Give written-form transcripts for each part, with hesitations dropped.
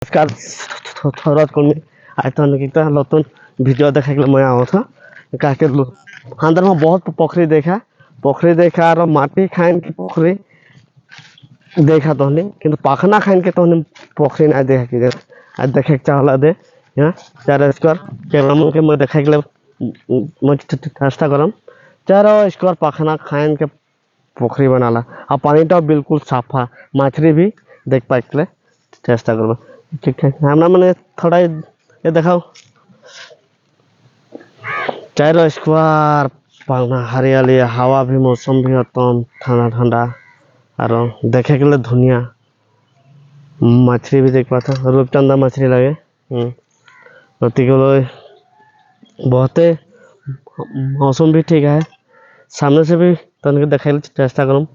नमस्कार थोरात कमी आज तो कितना नतून वीडियो देखा मैं आओ था का के अंदर में बहुत पोखरी देखा और माटी खाइन की पोखरी देखा तो किंतु पाखना खाइन के तो पोखरी ना देखा कि आज देखे चाहला दे यहाँ 4 स्क्वायर कैमरा के मैं देखा मैं चेष्टा करम 4 स्क्वायर पाखना खाइन के पोखरी बनाला और पानी तो बिल्कुल साफा मछली भी देख पाइले चेष्टा करब ठीक है हमरा मैंने थोड़ा ये दिखाओ 4 स्क्वायर पाना हरियाली हवा भी मौसम भी एकदम ठंडा ठंडा और देखे के लिए धुनिया मछली भी देख पाता रूपचंदा मछली लगे गति बहुत मौसम भी ठीक है सामने से भी तनिक देखे चेष्टा करम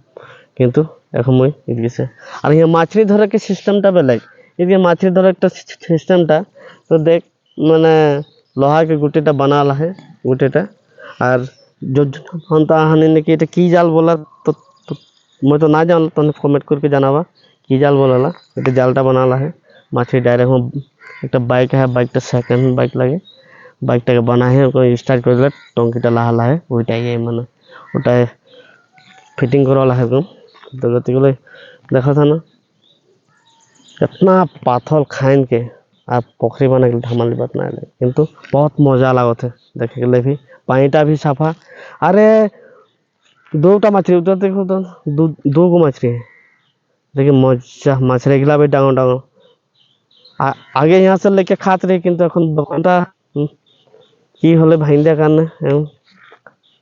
किंतु এখন মই এদিকে আর এই মাছলি ধরে কি সিস্টেমটা বেলেগ এদিকে মাছলি ধরে একটা সিস্টেমটা তো দেখ মানে লোহা के गुटेटा बनाला है गुटेटा और जो हंता हानि ने कि এটা কি জাল বলা তো मैं तो ना जान तो कमेंट करके জানাবা কি জাল বলালা এটা জালটা बनाला है মাছলি डायरेक्ट একটা বাইক है বাইকটা সেকেন্ড বাইক লাগে বাইকটাকে বানা है उसको स्टार्ट कर दिला टंकीটা লাহা লাহে ওইটাই মানে ওটাই फिटिंग करवाला है तो गति देखा था ना इतना पाथल खाइन के आप पोखरी बना के धमाली बात ना किंतु बहुत मजा लागत है देखे के लिए भी पानीटा भी साफा अरे 2टा मछली उधर देखो तो 2 गो मछली है देखिए मजा मछली गिला भी डांगो डांगो आगे यहाँ से लेके खात रही किंतु এখন দোকানটা কি হলে ভাইন্দা কারণে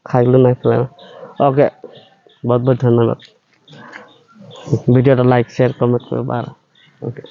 খাইলো না ফেলা ओके बहुत बहुत धन्यवाद वीडियो लाइक शेयर कमेंट करो बार ओके